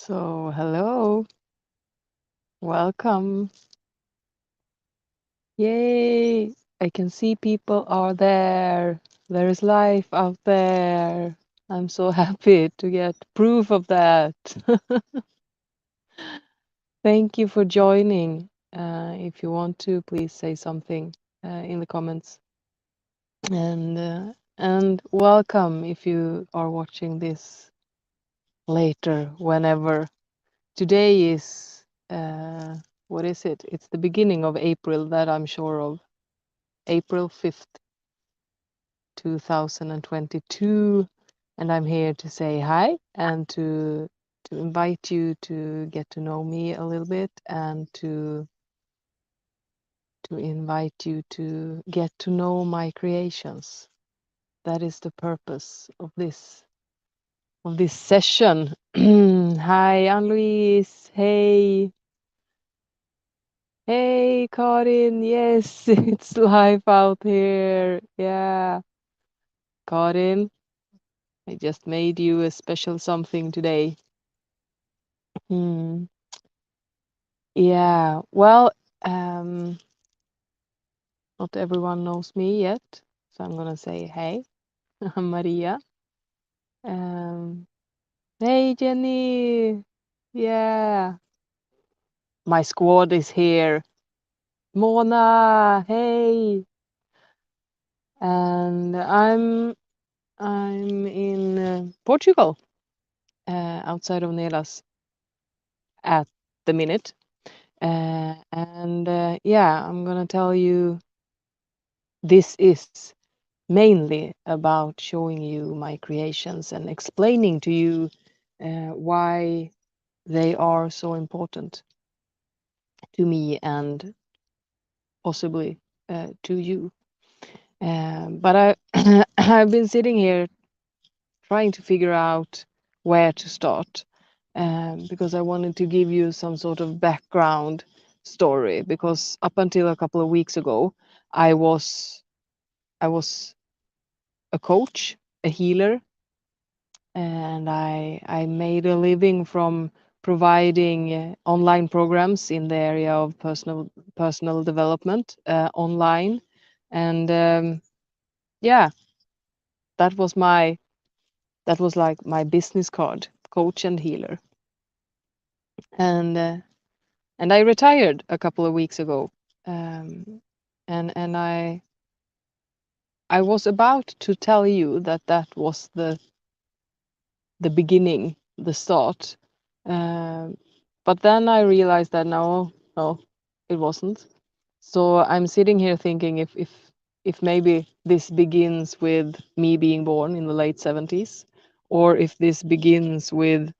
So, hello, welcome. Yay! I can see people are there. There is life out there. I'm so happy to get proof of that. Thank you for joining. If you want to, please say something in the comments. And welcome if you are watching this later, whenever. Today is what is it? It's the beginning of April, that I'm sure of. April 5th, 2022, and I'm here to say hi and to invite you to get to know me a little bit and to invite you to get to know my creations. That is the purpose of this session. Hi, Anne-Louise. Hey. Hey, Karin. Yes, it's live out here. Yeah. Karin, I just made you a special something today. Hmm. Yeah. Well, um, not everyone knows me yet, so I'm gonna say hey. I'm Maria. Um, hey, Jenny. Yeah. My squad is here. Mona. Hey. And I'm in Portugal, outside of Nelas at the minute. And yeah, I'm gonna tell you this is mainly about showing you my creations and explaining to you why they are so important to me and possibly to you. But I've been sitting here trying to figure out where to start, because I wanted to give you some sort of background story, because up until a couple of weeks ago I was a coach, a healer, and I made a living from providing online programs in the area of personal development online, and yeah, that was like my business card, coach and healer, and uh, and I retired a couple of weeks ago, um, and I was about to tell you that that was the beginning, the start. Um, but then I realized that no, it wasn't. So I'm sitting here thinking if maybe this begins with me being born in the late 70s, or if this begins with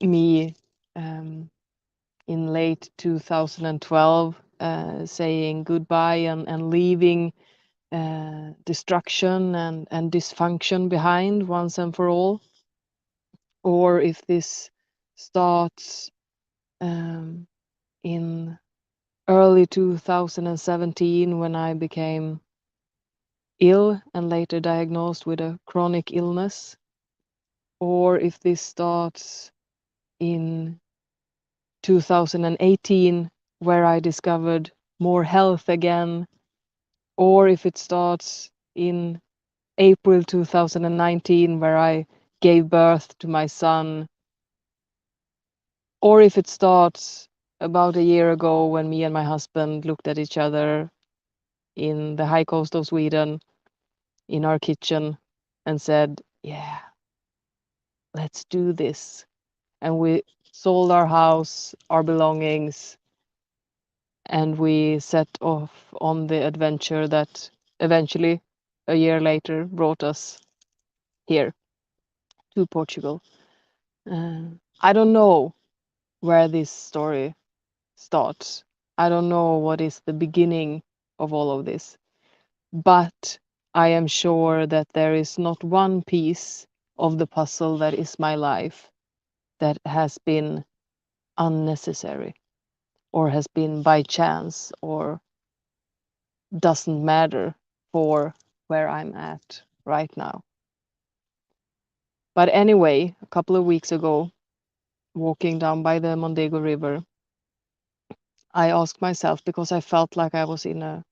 me in late 2012 saying goodbye and leaving destruction and dysfunction behind once and for all, or if this starts in early 2017 when I became ill and later diagnosed with a chronic illness, or if this starts in 2018 where I discovered more health again, or if it starts in April 2019 where I gave birth to my son, or if it starts about a year ago when me and my husband looked at each other in the high coast of Sweden in our kitchen and said, yeah, let's do this. And we sold our house, our belongings, and we set off on the adventure that eventually, a year later, brought us here to Portugal. I don't know where this story starts. I don't know what is the beginning of all of this, but I am sure that there is not one piece of the puzzle that is my life that has been unnecessary or has been by chance or doesn't matter for where I'm at right now. But anyway, a couple of weeks ago, walking down by the Mondego River, I asked myself, because I felt like I was in a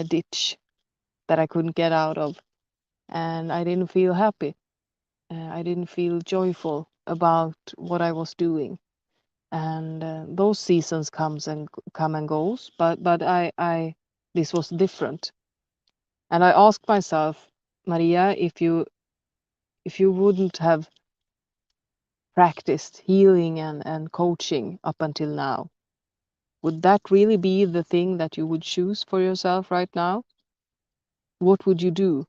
ditch that I couldn't get out of, and I didn't feel happy. I didn't feel joyful about what I was doing, and those seasons come and goes. But I this was different, and I asked myself, Maria, if you wouldn't have practiced healing and coaching up until now, would that really be the thing that you would choose for yourself right now? What would you do?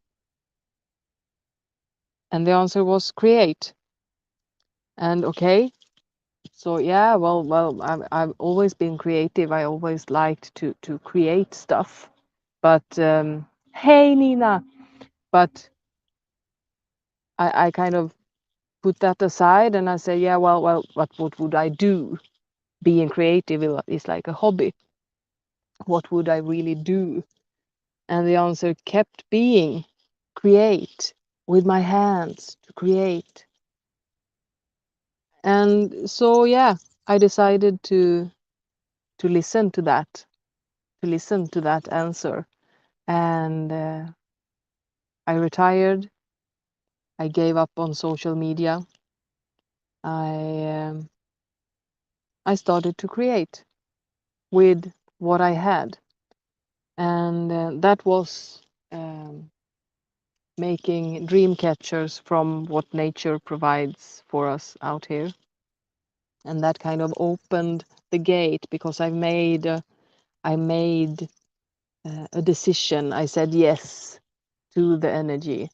And the answer was create. And okay, so yeah, well, I've always been creative. I always liked to create stuff. But hey, Nina. But I kind of put that aside and I say, yeah, well, what would I do? Being creative is like a hobby. What would I really do? And the answer kept being create, with my hands, to create. And so yeah, I decided to listen to that, answer. And I retired. I gave up on social media. I I started to create with what I had, and that was making dream catchers from what nature provides for us out here. And that kind of opened the gate, because I made a decision. I said yes to the energy.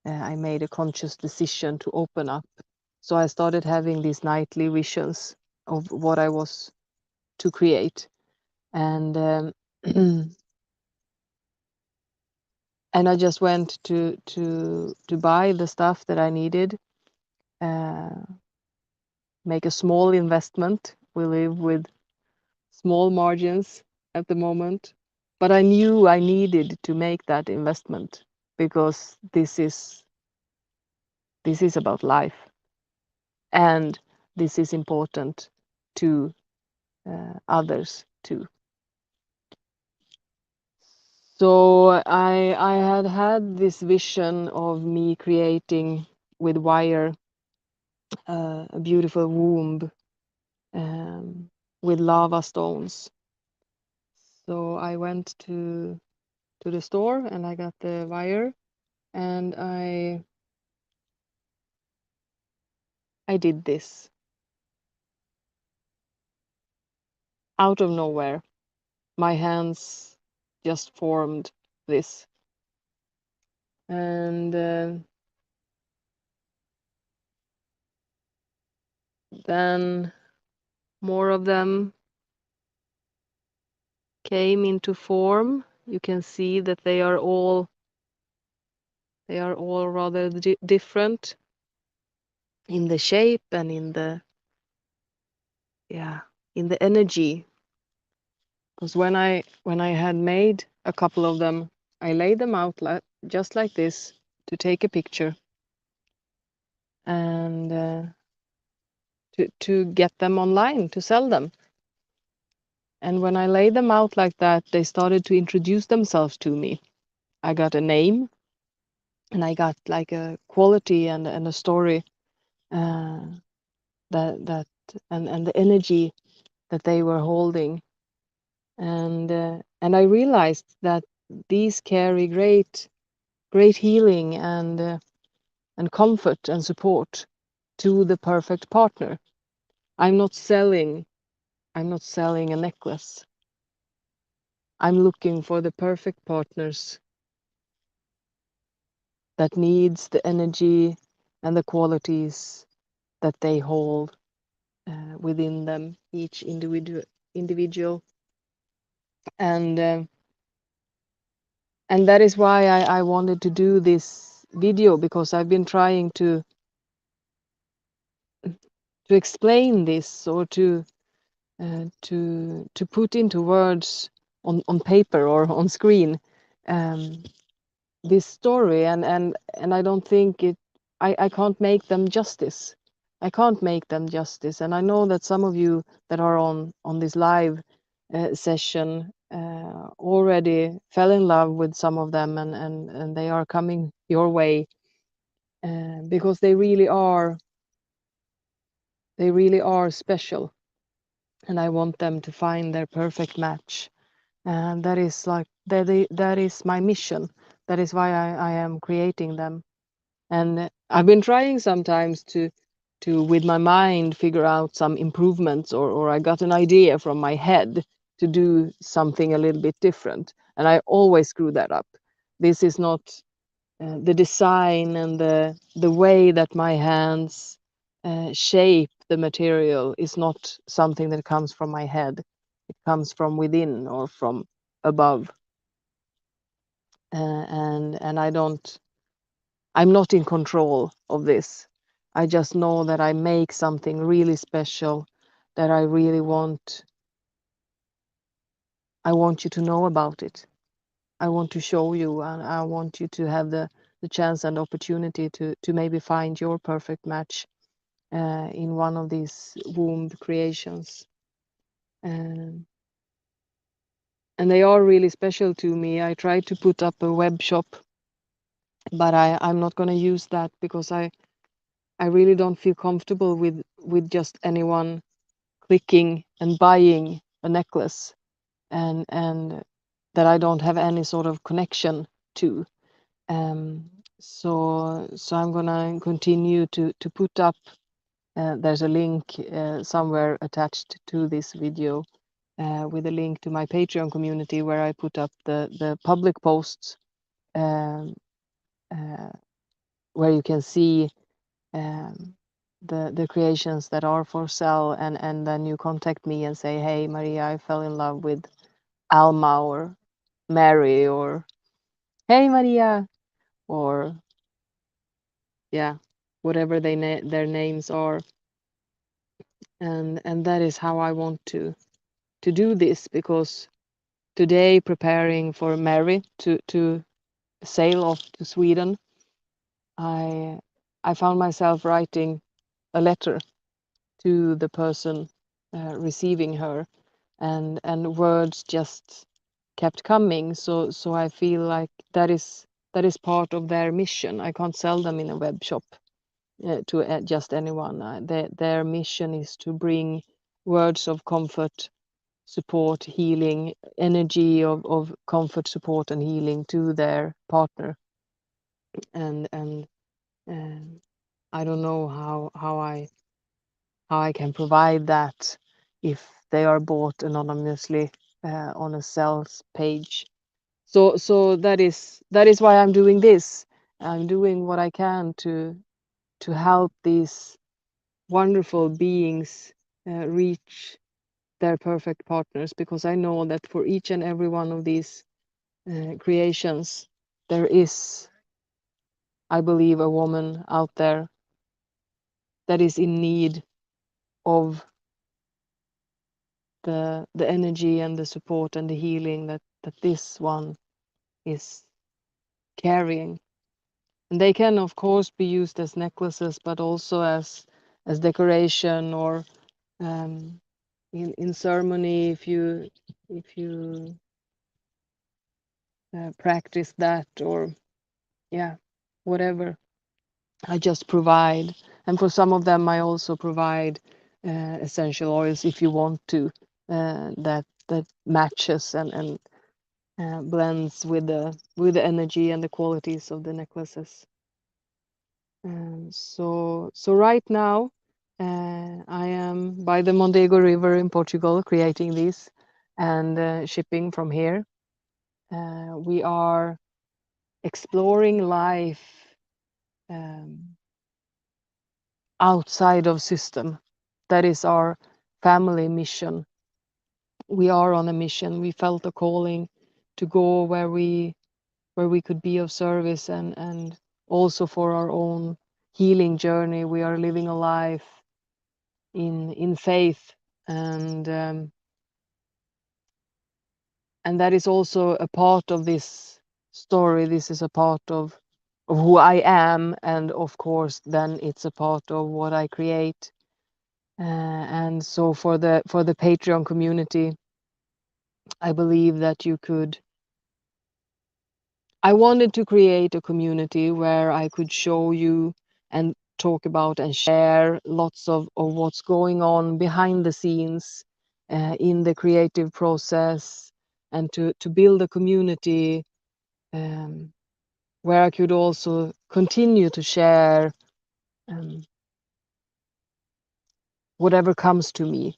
I made a conscious decision to open up. So I started having these nightly visions of what I was to create, and and I just went to buy the stuff that I needed, uh, make a small investment. We live with small margins at the moment, but I knew I needed to make that investment, because this is about life, and this is important to others too. So I had this vision of me creating with wire a beautiful womb, um, with lava stones. So I went to the store and I got the wire, and I did this out of nowhere. My hands just formed this, and then more of them came into form. You can see that they are all rather different in the shape and in the, yeah, in the energy. Because when I had made a couple of them, I laid them out just like this to take a picture, and to get them online to sell them. And when I laid them out like that, they started to introduce themselves to me. I got a name, and I got like a quality and a story, uh, that and the energy that they were holding, and I realized that these carry great healing and comfort and support to the perfect partner. I'm not selling a necklace. I'm looking for the perfect partners that needs the energy and the qualities that they hold within them, each individual. And that is why I wanted to do this video, because I've been trying to explain this, or to put into words on paper or on screen, um, this story, and I don't think I can't make them justice. I can't make them justice. And I know that some of you that are on this live session already fell in love with some of them, and they are coming your way because they really are special, and I want them to find their perfect match. And that is like that is my mission. That is why I am creating them. And I've been trying sometimes to with my mind figure out some improvements, or I got an idea from my head to do something a little bit different, and I always screw that up. This is not the design and the way that my hands shape the material is not something that comes from my head. It comes from within or from above. And I'm not in control of this. I just know that I make something really special that I want you to know about it. I want to show you, and I want you to have the chance and opportunity to maybe find your perfect match in one of these womb creations. Um, and they are really special to me. I tried to put up a web shop, but I'm not going to use that because I really don't feel comfortable with just anyone clicking and buying a necklace, and that I don't have any sort of connection to. So I'm gonna continue to put up. There's a link somewhere attached to this video with a link to my Patreon community where I put up the public posts um, uh, where you can see um, the creations that are for sale, and then you contact me and say, hey Maria, I fell in love with Alma or Mary, or hey Maria, or yeah, whatever their names are. And that is how I want to do this, because today, preparing for Mary to sail off to Sweden, I I found myself writing a letter to the person receiving her, and words just kept coming. So I feel like that is part of their mission. I can't sell them in a web shop to just anyone. Their mission is to bring words of comfort, support, healing, energy of comfort, support, and healing to their partner. And I don't know how I can provide that if they are bought anonymously on a sales page. So that is why I'm doing this. I'm doing what I can to help these wonderful beings reach their perfect partners, because I know that for each and every one of these creations there is, I believe, a woman out there that is in need of the energy and the support and the healing that this one is carrying. And they can of course be used as necklaces, but also as decoration, or um, in ceremony, if you practice that, or yeah, whatever. I just provide. And for some of them I also provide essential oils, if you want to, that matches and blends with the energy and the qualities of the necklaces. So right now I am by the Mondego River in Portugal creating these and shipping from here. We are exploring life um, outside of system. That is our family mission. We are on a mission. We felt a calling to go where we could be of service, and also for our own healing journey. We are living a life in faith, and that is also a part of this story. This is a part of who I am, and of course then it's a part of what I create. And so for the Patreon community, I believe that I wanted to create a community where I could show you and talk about and share lots of what's going on behind the scenes in the creative process, and to build a community um, where I could also continue to share um, whatever comes to me,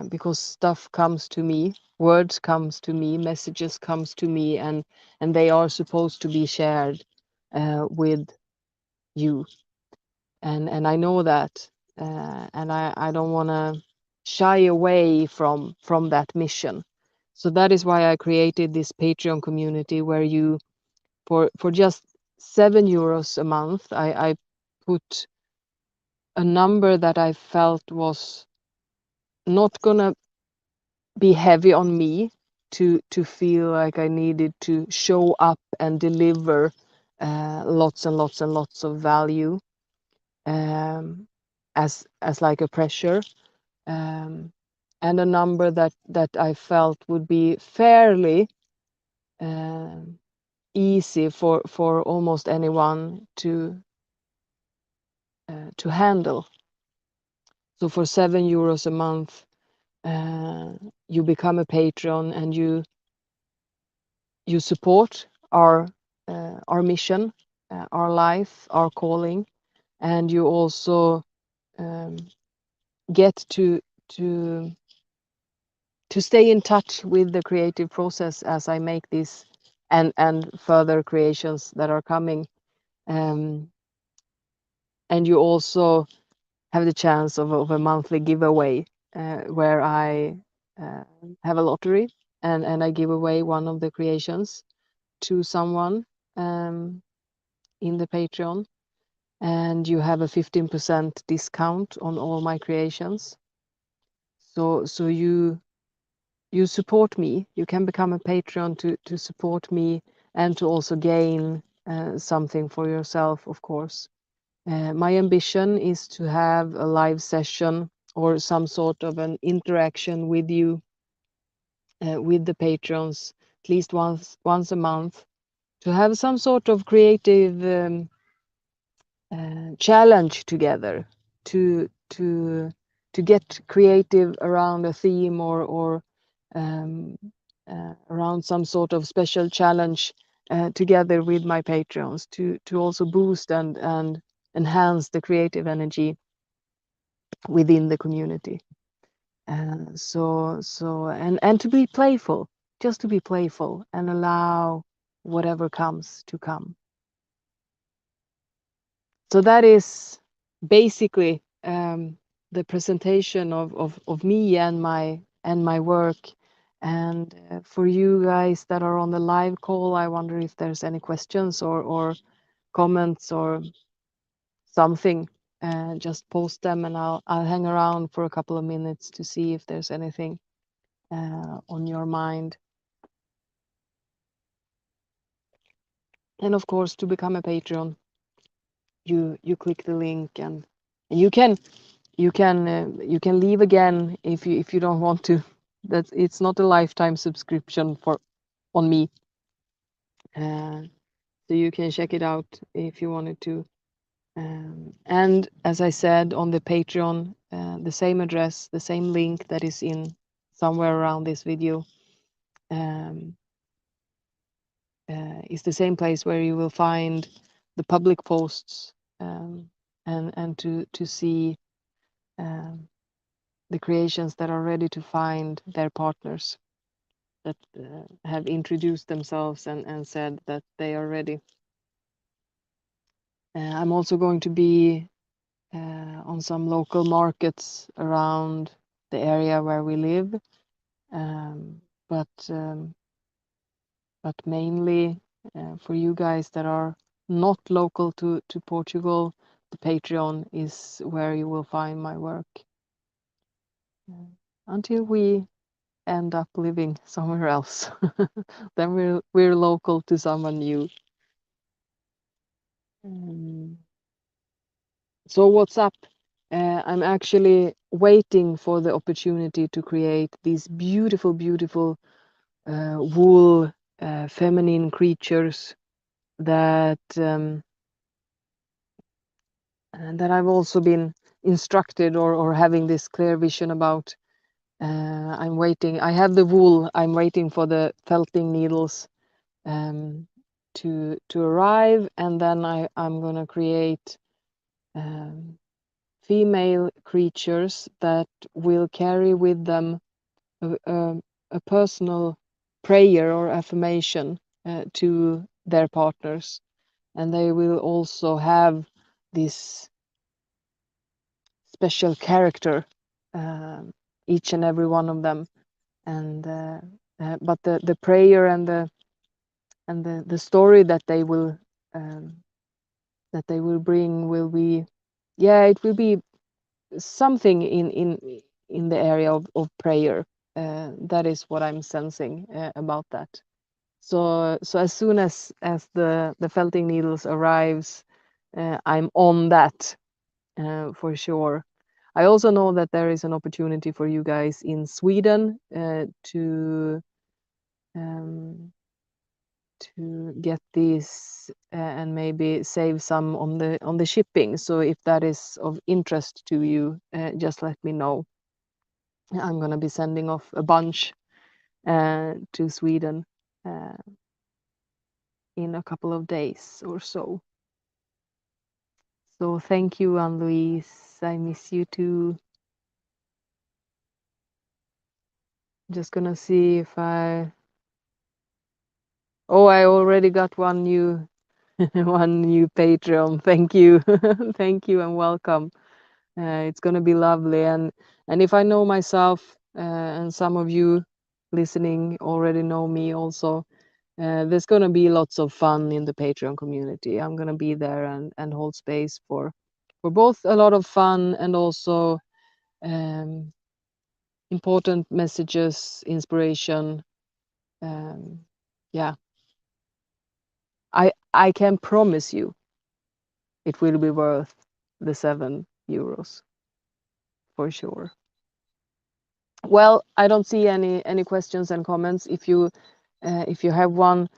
because stuff comes to me, words comes to me, messages comes to me, and they are supposed to be shared with you, and I know that, and I don't want to shy away from that mission. So that is why I created this Patreon community, where you, for just €7 a month, I put a number that I felt was not gonna be heavy on me, to feel like I needed to show up and deliver lots and lots and lots of value, as like a pressure, um, and a number that I felt would be fairly easy for almost anyone to handle. So for €7 a month, you become a patron, and you support our mission, our life, our calling, and you also um, get to stay in touch with the creative process as I make this, and further creations that are coming. Um, and you also have the chance of a monthly giveaway, where I have a lottery, and I give away one of the creations to someone in the Patreon, and you have a 15% discount on all my creations. So you support me. You can become a patron to support me, and to also gain something for yourself, of course. My ambition is to have a live session or some sort of an interaction with you, with the patrons, at least once a month, to have some sort of creative challenge together, to get creative around a theme, or um, around some sort of special challenge, together with my patrons, to also boost and enhance the creative energy within the community. And to be playful, just to be playful and allow whatever comes to come. So that is basically the presentation of me and my work. And for you guys that are on the live call, I wonder if there's any questions or comments or something. Just post them, and I'll hang around for a couple of minutes to see if there's anything on your mind. And of course, to become a Patreon, you click the link, and you can leave again if you don't want to. That it's not a lifetime subscription on me, so you can check it out if you wanted to. And as I said, on the Patreon, the same address, the same link that is in somewhere around this video, is the same place where you will find the public posts, and to see the creations that are ready to find their partners, that have introduced themselves and said that they are ready. I'm also going to be on some local markets around the area where we live, but mainly for you guys that are not local to Portugal, the Patreon is where you will find my work, until we end up living somewhere else. Then we're local to someone new. So what's up? I'm actually waiting for the opportunity to create these beautiful, beautiful wool feminine creatures that and that I've also been instructed or having this clear vision about. I'm waiting. I have the wool. I'm waiting for the felting needles to arrive, and then I'm gonna create female creatures that will carry with them a personal prayer or affirmation to their partners, and they will also have this special character, each and every one of them. And but the prayer and the story that they will bring will be, yeah, it will be something in the area of prayer. That is what I'm sensing about that. So as soon as the felting needles arrives, I'm on that for sure. I also know that there is an opportunity for you guys in Sweden um, to get these and maybe save some on the shipping. So if that is of interest to you, just let me know. I'm gonna be sending off a bunch to Sweden uh, in a couple of days or so. So thank you, Anne-Louise. I miss you too. Just gonna see if oh, I already got one new one new Patreon. Thank you. Thank you and welcome. It's gonna be lovely. And if I know myself, and some of you listening already know me also, there's gonna be lots of fun in the Patreon community. I'm gonna be there and hold space for both a lot of fun and also um, important messages, inspiration. Um, yeah, I can promise you it will be worth the €7 for sure. Well, I don't see any questions and comments. If you have one,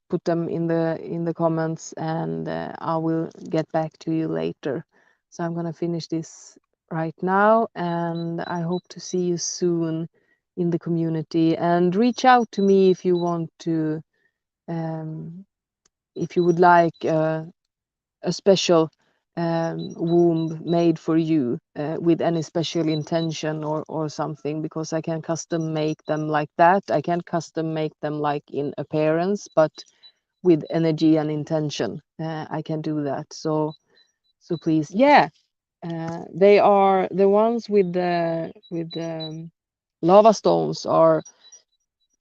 put them in the comments, and I will get back to you later. So I'm gonna finish this right now, and I hope to see you soon in the community. And reach out to me if you want to, if you would like a special womb made for you with any special intention or something, because I can custom make them like that. I can't custom make them like in appearance, but with energy and intention, I can do that. So please, yeah, they are the ones with the lava stones are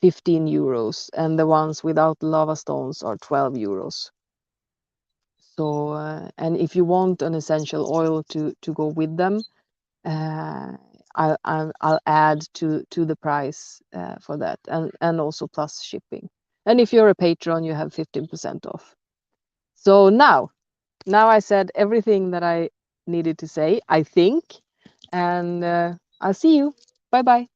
€15, and the ones without lava stones are €12. So, and if you want an essential oil to go with them, uh, I'll add to the price for that, and also plus shipping. And if you're a patron, you have 15% off. So now I said everything that I needed to say, I think, and I'll see you. Bye bye.